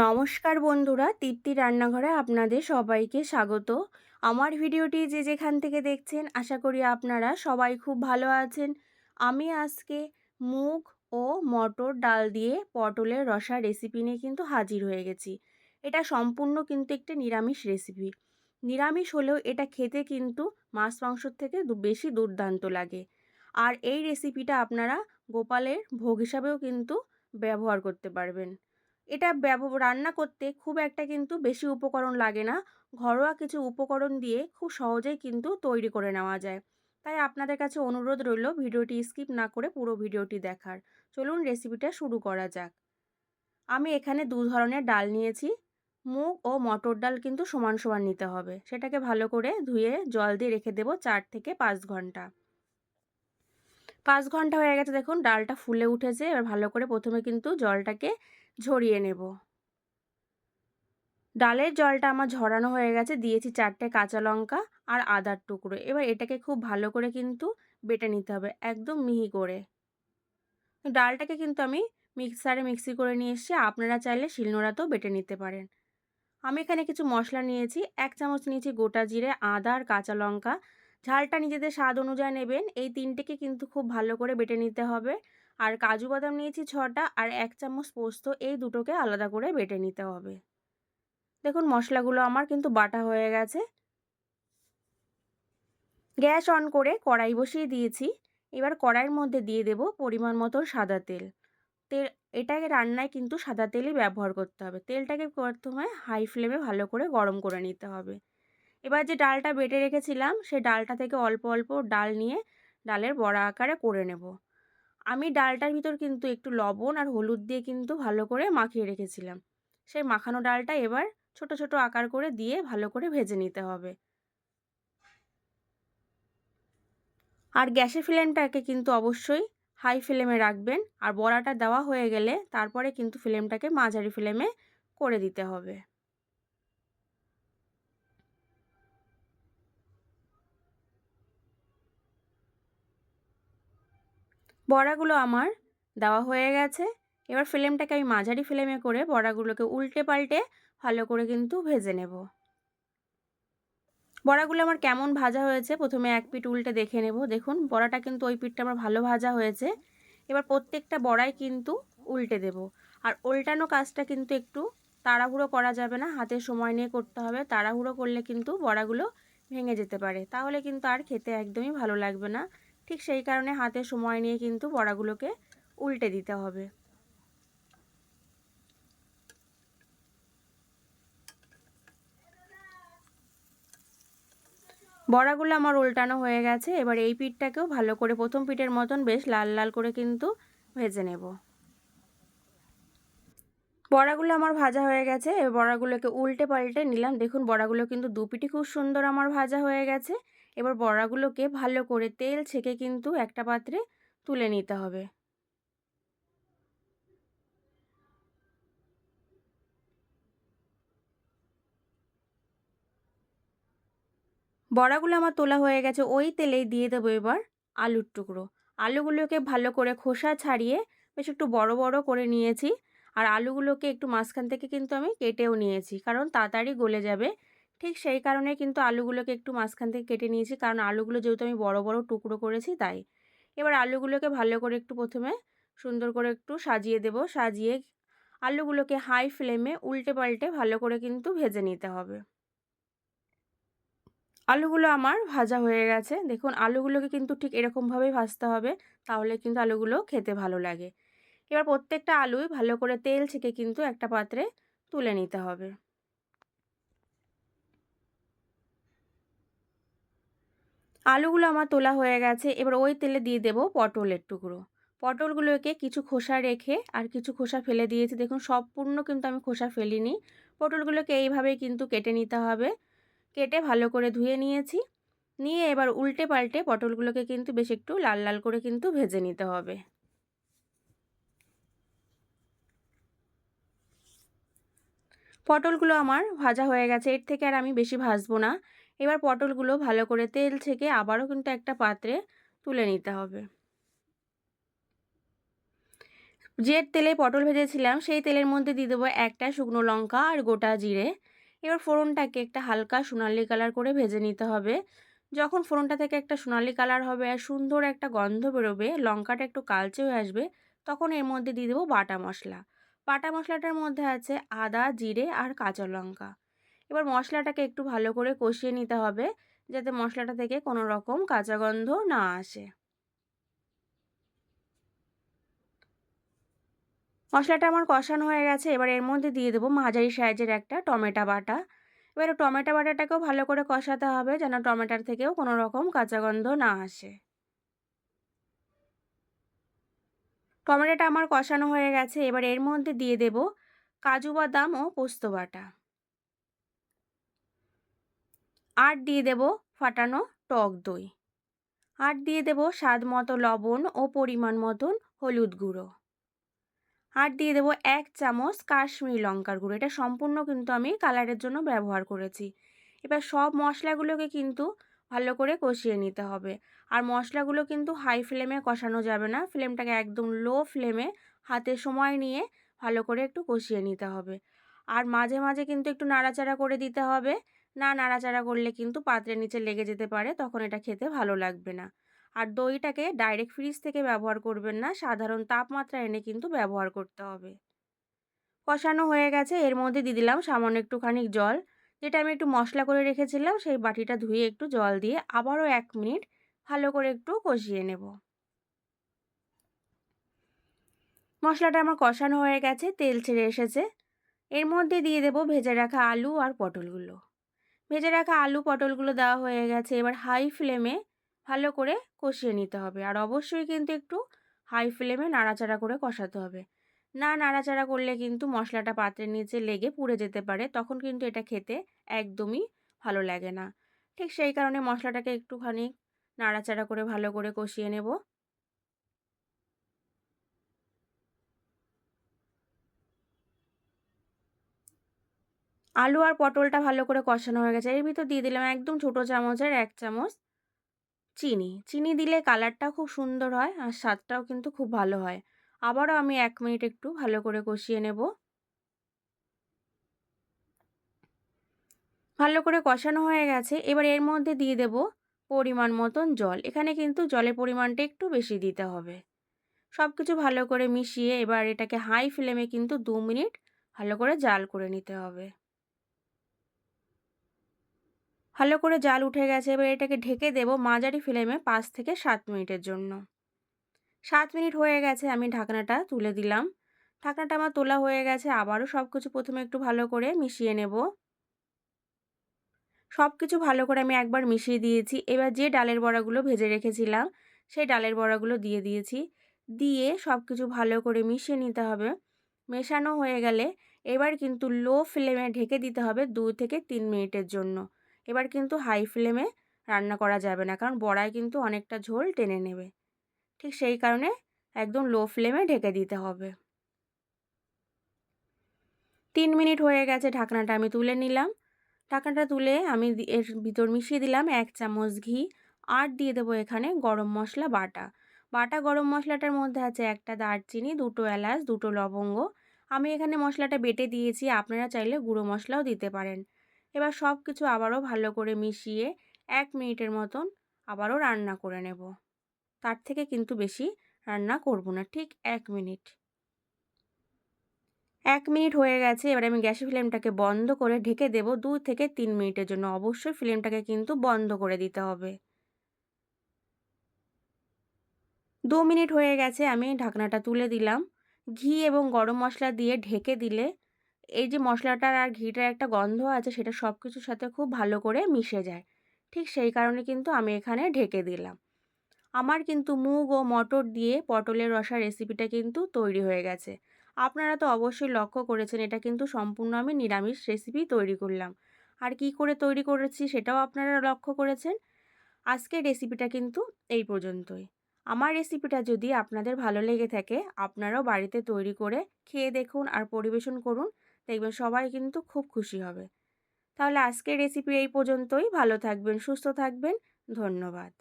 নমস্কার বন্ধুরা, তৃপ্তি রান্নাঘরে আপনাদের সবাইকে স্বাগত। আমার ভিডিওটি যে যেখান থেকে দেখছেন আশা করি আপনারা সবাই খুব ভালো আছেন। আমি আজকে মুগ ও মটর ডাল দিয়ে পটলের রসা রেসিপি নিয়ে কিন্তু হাজির হয়ে গেছি। এটা সম্পূর্ণ কিন্তু একটা নিরামিষ রেসিপি। নিরামিষ হলেও এটা খেতে কিন্তু মাছ মাংসর থেকে বেশি দুর্দান্ত লাগে। আর এই রেসিপিটা আপনারা গোপালের ভোগ হিসাবেও কিন্তু ব্যবহার করতে পারবেন। এটা রান্না করতে খুব একটা কিন্তু বেশি উপকরণ লাগে না। ঘরোয়া কিছু উপকরণ দিয়ে খুব সহজেই কিন্তু তৈরি করে নেওয়া যায়। তাই আপনাদের কাছে অনুরোধ রইল ভিডিওটি স্কিপ না করে পুরো ভিডিওটি দেখার। চলুন রেসিপিটা শুরু করা যাক। আমি এখানে ২ ধরনের ডাল নিয়েছি। মুগ ও মটর ডাল কিন্তু সমান সমান নিতে হবে। সেটাকে ভালো করে ধুয়ে জল দিয়ে রেখে দেব ৪ থেকে ৫ ঘন্টা। ৫ ঘন্টা হয়ে গেছে, দেখুন ডালটা ফুলে উঠেছে। এবার ভালো করে প্রথমে কিন্তু জলটাকে ঝরিয়ে নেব। ডালের জলটা আমার ঝরানো হয়ে গেছে, দিয়েছি ৪টে কাঁচা লঙ্কা আর আদার টুকরো। এবার এটাকে খুব ভালো করে কিন্তু বেটে নিতে হবে, একদম মিহি করে। ডালটাকে কিন্তু আমি মিক্সি করে নিয়ে এসেছি, আপনারা চাইলে শিলনোড়াতেও বেটে নিতে পারেন। আমি এখানে কিছু মশলা নিয়েছি, ১ চামচ নিয়েছি গোটা জিরে, আদা আর কাঁচা লঙ্কা। ঝালটা নিজেদের স্বাদ অনুযায়ী নেবেন। এই ৩টেকে কিন্তু খুব ভালো করে বেটে নিতে হবে। আর কাজু বাদাম নিয়েছি ৬টা আর ১ চামচ পোস্ত, এই দুটোকে আলাদা করে বেটে নিতে হবে। দেখুন মশলাগুলো আমার কিন্তু বাটা হয়ে গেছে। গ্যাস অন করে কড়াই বসিয়ে দিয়েছি। এবার কড়াইয়ের মধ্যে দিয়ে দেব পরিমাণ মতো সাদা তেল। এটাকে রান্নায় কিন্তু সাদা তেলই ব্যবহার করতে হবে। তেলটাকে প্রথমে হাই ফ্লেমে ভালো করে গরম করে নিতে হবে। এবার যে ডালটা বেটে রেখেছিলাম সেই ডালটা থেকে অল্প অল্প ডাল নিয়ে ডালের বড়া আকারে করে নেব। আমি ডালটার ভিতর কিন্তু একটু লবণ আর হলুদ দিয়ে কিন্তু ভালো করে মাখিয়ে রেখেছিলাম। সেই মাখানো ডালটা এবার ছোট ছোট আকার করে দিয়ে ভালো করে ভেজে নিতে হবে। আর গ্যাসের ফ্লেমটাকে কিন্তু অবশ্যই হাই ফ্লেমে রাখবেন। আর বড়াটা দেওয়া হয়ে গেলে তারপরে কিন্তু ফ্লেমটাকে মাঝারি ফ্লেমে করে দিতে হবে। বড়াগুলো আমার দেওয়া হয়ে গেছে। এবার ফ্লেমটাকে আমি মাঝারি ফ্লেমে করে বড়াগুলোকে উল্টে পাল্টে ভালো করে কিন্তু ভেজে নেব। বড়াগুলো আমার কেমন ভাজা হয়েছে প্রথমে এক পিঠ উল্টে দেখে নেব। দেখুন বড়াটা কিন্তু ওই পিঠটা আমার ভালো ভাজা হয়েছে। এবার প্রত্যেকটা বড়াই কিন্তু উল্টে দেব। আর উল্টানো কাজটা কিন্তু একটু তাড়াহুড়ো করা যাবে না, হাতে সময় নিয়ে করতে হবে। তাড়াহুড়ো করলে কিন্তু বড়াগুলো ভেঙে যেতে পারে, তাহলে কিন্তু আর খেতে একদমই ভালো লাগবে না। ঠিক সেই কারণে হাতে সময় নিয়ে কিন্তু বড়াগুলোকে উল্টে দিতে হবে। বড়াগুলো আমার উল্টানো হয়ে গেছে। এবার এই পিঠটাকেও ভালো করে প্রথম পিঠের মতন বেশ লাল লাল করে কিন্তু ভেজে নেব। বড়াগুলো আমার ভাজা হয়ে গেছে। এবার বড়াগুলোকে উল্টে পাল্টে নিলাম। দেখুন বড়াগুলো কিন্তু দু পিঠই খুব সুন্দর আমার ভাজা হয়ে গেছে। এবার বড়াগুলোকে ভালো করে তেল ছেঁকে কিন্তু একটা পাত্রে তুলে নিতে হবে। বড়াগুলো আমার তোলা হয়ে গেছে। ওই তেলেই দিয়ে দেবো এবার আলুর টুকরো। আলুগুলোকে ভালো করে খোসা ছাড়িয়ে বেশ একটু বড় বড় করে নিয়েছি। আর আলুগুলোকে একটু মাঝখান থেকে কিন্তু আমি কেটেও নিয়েছি, কারণ তাড়াতাড়ি গলে যাবে। ঠিক সেই কারণে কিন্তু আলুগুলোকে একটু মাঝখান থেকে কেটে নিয়েছি, কারণ আলুগুলো যেহেতু আমি বড় বড় টুকরো করেছি তাই। এবার আলুগুলোকে ভালো করে একটু প্রথমে সুন্দর করে একটু সাজিয়ে দেব। সাজিয়ে আলুগুলোকে হাই ফ্লেমে উল্টে পাল্টে ভালো করে কিন্তু ভেজে নিতে হবে। আলুগুলো আমার ভাজা হয়ে গেছে। দেখুন আলুগুলোকে কিন্তু ঠিক এরকমভাবেই ভাজতে হবে, তাহলে কিন্তু আলুগুলো খেতে ভালো লাগে। এবার প্রত্যেকটা আলুই ভালো করে তেল ছেঁকে কিন্তু একটা পাত্রে তুলে নিতে হবে। আলুগুলো আমার তোলা হয়ে গেছে। এবার ওই তেলে দিয়ে দেব পটলের টুকরো। পটলগুলোকে কিছু খোসা রেখে আর কিছু খোসা ফেলে দিয়েছি। দেখুন সম্পূর্ণ কিন্তু আমি খোসা ফেলিনি। পটলগুলোকে এইভাবেই কিন্তু কেটে নিতে হবে। কেটে ভালো করে ধুয়ে নিয়েছি। নিয়ে এবার উল্টে পাল্টে পটলগুলোকে কিন্তু বেশ একটু লাল লাল করে কিন্তু ভেজে নিতে হবে। পটলগুলো আমার ভাজা হয়ে গেছে, এর থেকে আর আমি বেশি ভাজবো না। এবার পটলগুলো ভালো করে তেল ছেঁকে আবারও কিন্তু একটা পাত্রে তুলে নিতে হবে। যে তেলে পটল ভেজেছিলাম সেই তেলের মধ্যে দিয়ে দেবো একটা শুকনো লঙ্কা আর গোটা জিরে। এবার ফোড়নটাকে একটা হালকা সোনালি কালার করে ভেজে নিতে হবে। যখন ফোড়নটা থেকে একটা সোনালি কালার হবে আর সুন্দর একটা গন্ধ বেরোবে, লঙ্কাটা একটু কালচে হয়ে আসবে, তখন এর মধ্যে দিয়ে দেবো বাটা মশলা। বাটা মশলাটার মধ্যে আছে আদা, জিরে আর কাঁচা লঙ্কা। এবার মশলাটাকে একটু ভালো করে কষিয়ে নিতে হবে, যাতে মশলাটা থেকে কোনো রকম কাঁচা গন্ধ না আসে। মশলাটা আমার কষানো হয়ে গেছে। এবার এর মধ্যে দিয়ে দেবো মাঝারি সাইজের একটা টমেটো বাটা। এবারে টমেটো বাটাটাকেও ভালো করে কষাতে হবে, যেন টমেটোর থেকেও কোনো রকম কাঁচা গন্ধ না আসে। টমেটোটা আমার কষানো হয়ে গেছে। এবার এর মধ্যে দিয়ে দেবো কাজু বাদাম ও পোস্ত বাটা। আর দিয়ে দেবো ফাটানো টক দই। আর দিয়ে দেবো স্বাদ মতো লবণ ও পরিমাণ মতন হলুদ গুঁড়ো। আর দিয়ে দেবো 1 চামচ কাশ্মীরি লঙ্কার গুঁড়ো। এটা সম্পূর্ণ কিন্তু আমি কালারের জন্য ব্যবহার করেছি। এবার সব মশলাগুলোকে কিন্তু ভালো করে কষিয়ে নিতে হবে। আর মশলাগুলো কিন্তু হাই ফ্লেমে কষানো যাবে না। ফ্লেমটাকে একদম লো ফ্লেমে হাতে সময় নিয়ে ভালো করে একটু কষিয়ে নিতে হবে। আর মাঝে মাঝে কিন্তু একটু নাড়াচাড়া করে দিতে হবে। না নাড়াচাড়া করলে কিন্তু পাত্রের নিচে লেগে যেতে পারে, তখন এটা খেতে ভালো লাগবে না। আর দইটাকে ডাইরেক্ট ফ্রিজ থেকে ব্যবহার করবেন না, সাধারণ তাপমাত্রা এনে কিন্তু ব্যবহার করতে হবে। কষানো হয়ে গেছে, এর মধ্যে দিয়ে দিলাম সামান্য একটুখানি জল, যেটা আমি একটু মশলা করে রেখেছিলাম সেই বাটিটা ধুয়ে একটু জল দিয়ে আবারও 1 মিনিট ভালো করে একটু কষিয়ে নেব। মশলাটা আমার কষানো হয়ে গেছে, তেল ছেড়ে এসেছে। এর মধ্যে দিয়ে দেব ভেজে রাখা আলু আর পটলগুলো। ভেজে রাখা আলু পটলগুলো দেওয়া হয়ে গেছে। এবার হাই ফ্লেমে ভালো করে কষিয়ে নিতে হবে। আর অবশ্যই কিন্তু একটু হাই ফ্লেমে নাড়াচাড়া করে কষাতে হবে। না নাড়াচাড়া করলে কিন্তু মশলাটা পাত্রের নিচে লেগে পুড়ে যেতে পারে, তখন কিন্তু এটা খেতে একদমই ভালো লাগে না। ঠিক সেই কারণে মশলাটাকে একটুখানি নাড়াচাড়া করে ভালো করে কষিয়ে নেব। আলু আর পটলটা ভালো করে কষানো হয়ে গেছে। এর ভিতর দিয়ে দিলাম একদম ছোট চামচের 1 চামচ চিনি। চিনি দিলে কালারটা খুব সুন্দর হয় আর স্বাদটাও কিন্তু খুব ভালো হয়। আবারও আমি 1 মিনিট একটু ভালো করে কষিয়ে নেব। ভালো করে কষানো হয়ে গেছে। এবার এর মধ্যে দিয়ে দেব পরিমাণ মতন জল। এখানে কিন্তু জলের পরিমাণটা একটু বেশি দিতে হবে। সবকিছু ভালো করে মিশিয়ে এবার এটাকে হাই ফ্লেমে কিন্তু 2 মিনিট ভালো করে জাল করে নিতে হবে। ভালো করে জাল উঠে গেছে। এবার এটাকে ঢেকে দেব মাঝারি ফ্লেমে 5 থেকে 7 মিনিটের জন্য। 7 মিনিট হয়ে গেছে, আমি ঢাকনাটা তুলে দিলাম। ঢাকনাটা আমার তোলা হয়ে গেছে। আবারও সবকিছু প্রথমে একটু ভালো করে মিশিয়ে নেব। সবকিছু ভালো করে আমি একবার মিশিয়ে দিয়েছি। এবার যে ডালের বড়াগুলো ভেজে রেখেছিলাম, সেই ডালের বড়াগুলো দিয়ে দিয়েছি। দিয়ে সবকিছু ভালো করে মিশিয়ে নিতে হবে। মেশানো হয়ে গেলে এবার কিন্তু লো ফ্লেমে ঢেকে দিতে হবে 2 থেকে 3 মিনিটের জন্য। এবার কিন্তু হাই ফ্লেমে রান্না করা যাবে না, কারণ বড়ায় কিন্তু অনেকটা ঝোল টেনে নেবে। ঠিক সেই কারণে একদম লো ফ্লেমে ঢেকে দিতে হবে। 3 মিনিট হয়ে গেছে, ঢাকনাটা আমি তুলে নিলাম। ঢাকনাটা তুলে আমি এর ভিতর মিশিয়ে দিলাম 1 চামচ ঘি। আর দিয়ে দেবো এখানে গরম মশলা বাটা। বাটা গরম মশলাটার মধ্যে আছে একটা দারচিনি, 2টো এলাচ, 2টো লবঙ্গ। আমি এখানে মশলাটা বেটে দিয়েছি, আপনারা চাইলে গুঁড়ো মশলাও দিতে পারেন। এবার সব কিছু আবারও ভালো করে মিশিয়ে 1 মিনিটের মতন আবারও রান্না করে নেব। তার থেকে কিন্তু বেশি রান্না করব না, ঠিক 1 মিনিট। 1 মিনিট হয়ে গেছে। এবার আমি গ্যাসের ফ্লেমটাকে বন্ধ করে ঢেকে দেব 2 থেকে 3 মিনিটের জন্য। অবশ্যই ফ্লেমটাকে কিন্তু বন্ধ করে দিতে হবে। 2 মিনিট হয়ে গেছে, আমি ঢাকনাটা তুলে দিলাম। ঘি এবং গরম মশলা দিয়ে ঢেকে দিলে এই যে মশলাটার আর ঘিটার একটা গন্ধ আছে, সেটা সব কিছুর সাথে খুব ভালো করে মিশে যায়। ঠিক সেই কারণে কিন্তু আমি এখানে ঢেকে দিলাম। আমার কিন্তু মুগ ও মটর দিয়ে পটলের রসা রেসিপিটা কিন্তু তৈরি হয়ে গেছে। আপনারা তো অবশ্যই লক্ষ্য করেছেন, এটা কিন্তু সম্পূর্ণ আমি নিরামিষ রেসিপি তৈরি করলাম। আর কি করে তৈরি করেছি সেটাও আপনারা লক্ষ্য করেছেন। আজকের রেসিপিটা কিন্তু এই পর্যন্তই। আমার রেসিপিটা যদি আপনাদের ভালো লেগে থাকে, আপনারাও বাড়িতে তৈরি করে খেয়ে দেখুন আর পরিবেশন করুন। দেখবেন সবাই কিন্তু খুব খুশি হবে। তাহলে আজকের রেসিপি এই পর্যন্তই। ভালো থাকবেন, সুস্থ থাকবেন। ধন্যবাদ।